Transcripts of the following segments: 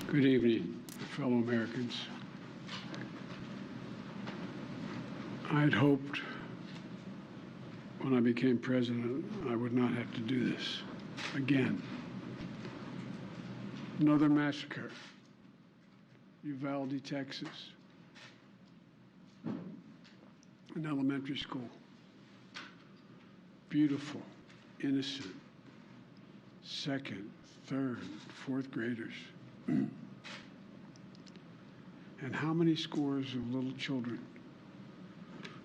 Good evening, fellow Americans. I had hoped when I became president I would not have to do this again. Another massacre, Uvalde, Texas, an elementary school. Beautiful, innocent, second, third, fourth graders. And how many scores of little children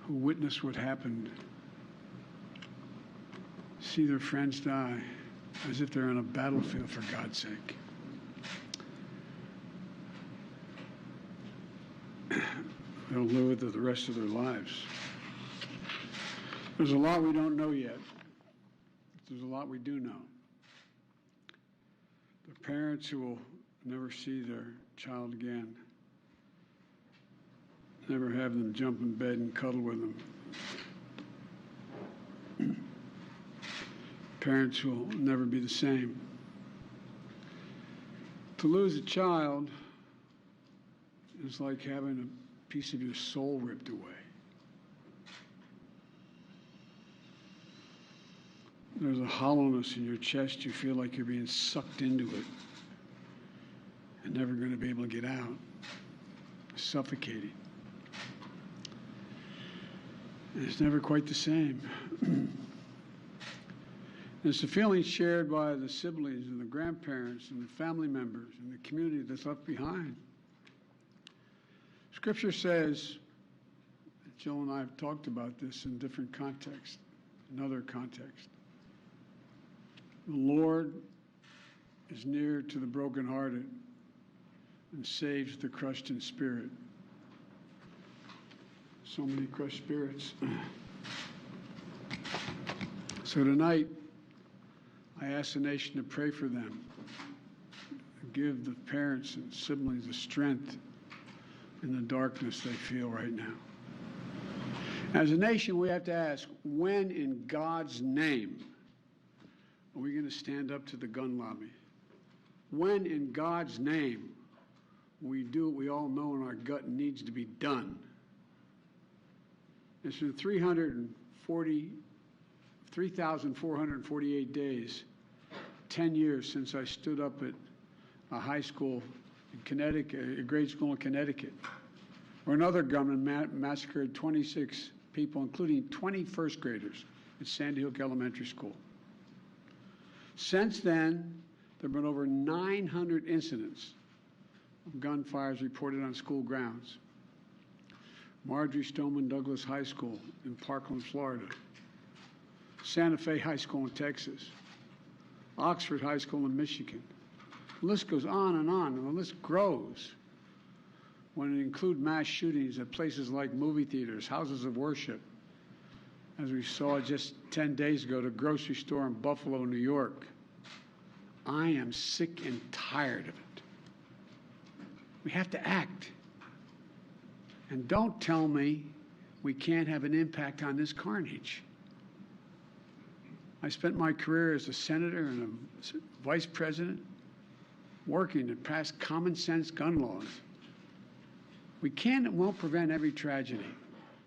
who witness what happened see their friends die as if they're on a battlefield, for God's sake. They'll live with it the rest of their lives. There's a lot we don't know yet. There's a lot we do know. The parents who will never see their child again, never have them jump in bed and cuddle with them. Parents who will never be the same. To lose a child is like having a piece of your soul ripped away. There's a hollowness in your chest. You feel like you're being sucked into it and never going to be able to get out. Suffocating. And it's never quite the same. It's a feeling shared by the siblings and the grandparents and the family members and the community that's left behind. Scripture says, Jill and I have talked about this in different contexts, in other contexts. The Lord is near to the brokenhearted and saves the crushed in spirit. So many crushed spirits. So tonight, I ask the nation to pray for them, give the parents and siblings the strength in the darkness they feel right now. As a nation, we have to ask, when in God's name are we going to stand up to the gun lobby? When in God's name we do what we all know in our gut needs to be done? It's been 3,448 days, 10 years since I stood up at a high school in Connecticut, a grade school in Connecticut, where another gunman massacred 26 people, including 20 first graders at Sandy Hook Elementary School. Since then, there have been over 900 incidents of gunfires reported on school grounds. Marjorie Stoneman Douglas High School in Parkland, Florida. Santa Fe High School in Texas. Oxford High School in Michigan. The list goes on, and the list grows when it includes mass shootings at places like movie theaters, houses of worship, as we saw just 10 days ago, at a grocery store in Buffalo, New York. I am sick and tired of it. We have to act. And don't tell me we can't have an impact on this carnage. I spent my career as a senator and a vice president working to pass common sense gun laws. We can and won't prevent every tragedy,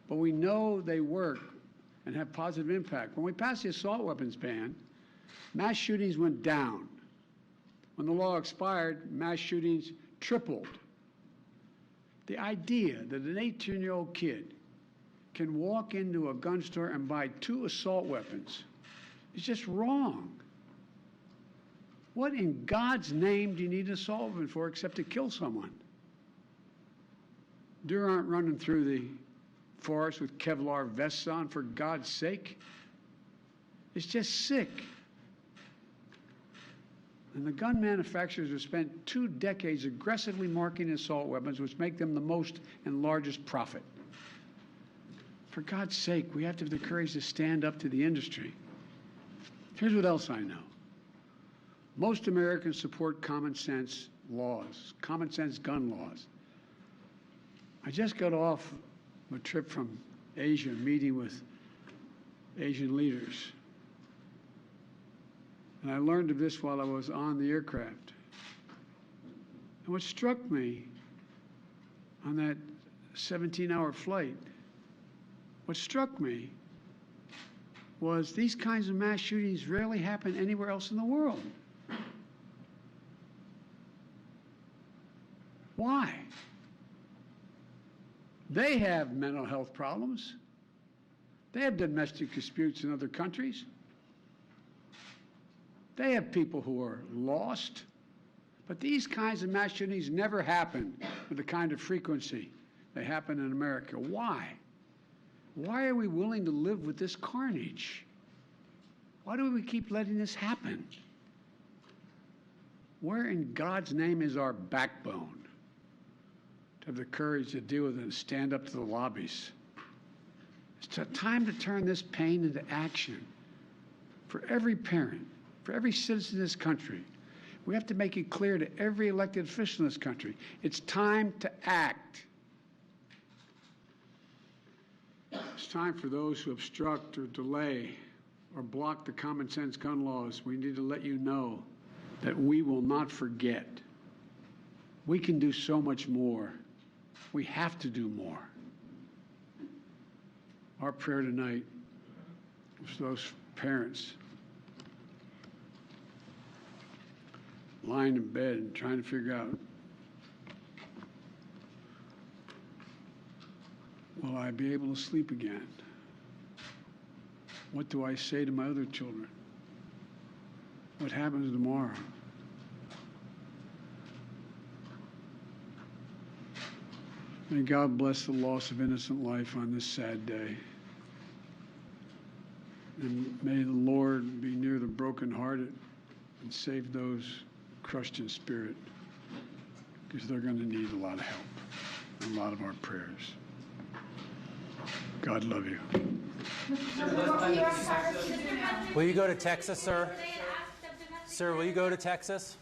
but we know they work and have positive impact. When we passed the assault weapons ban, mass shootings went down. When the law expired, mass shootings tripled. The idea that an 18-year-old kid can walk into a gun store and buy 2 assault weapons is just wrong. What in God's name do you need an assault weapon for except to kill someone? Deer aren't running through the forest with Kevlar vests on, for God's sake. It's just sick. And the gun manufacturers have spent 2 decades aggressively marketing assault weapons, which make them the most and largest profit. For God's sake, we have to have the courage to stand up to the industry. Here's what else I know. Most Americans support common sense laws, common sense gun laws. I just got off a trip from Asia, meeting with Asian leaders. And I learned of this while I was on the aircraft. And what struck me on that 17-hour flight, what struck me was these kinds of mass shootings rarely happen anywhere else in the world. Why? They have mental health problems. They have domestic disputes in other countries. They have people who are lost. But these kinds of mass shootings never happen with the kind of frequency they happen in America. Why? Why are we willing to live with this carnage? Why do we keep letting this happen? Where in God's name is our backbone to have the courage to deal with it and stand up to the lobbies? It's time to turn this pain into action for every parent, for every citizen in this country. We have to make it clear to every elected official in this country, it's time to act. It's time for those who obstruct or delay or block the common sense gun laws. We need to let you know that we will not forget. We can do so much more. We have to do more. Our prayer tonight is for those parents lying in bed and trying to figure out, will I be able to sleep again? What do I say to my other children? What happens tomorrow? May God bless the loss of innocent life on this sad day. And may the Lord be near the brokenhearted and save those crushed in spirit, because they're going to need a lot of help and a lot of our prayers. God love you. Will you go to Texas, sir? Sir, will you go to Texas?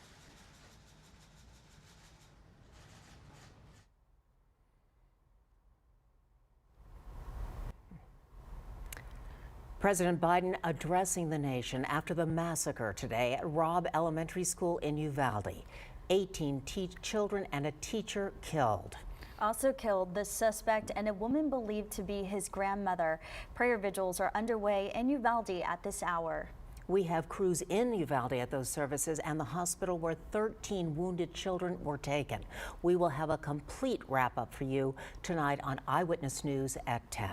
President Biden addressing the nation after the massacre today at Robb Elementary School in Uvalde. 18 children and a teacher killed. Also killed, the suspect and a woman believed to be his grandmother. Prayer vigils are underway in Uvalde at this hour. We have crews in Uvalde at those services and the hospital where 13 wounded children were taken. We will have a complete wrap-up for you tonight on Eyewitness News at 10.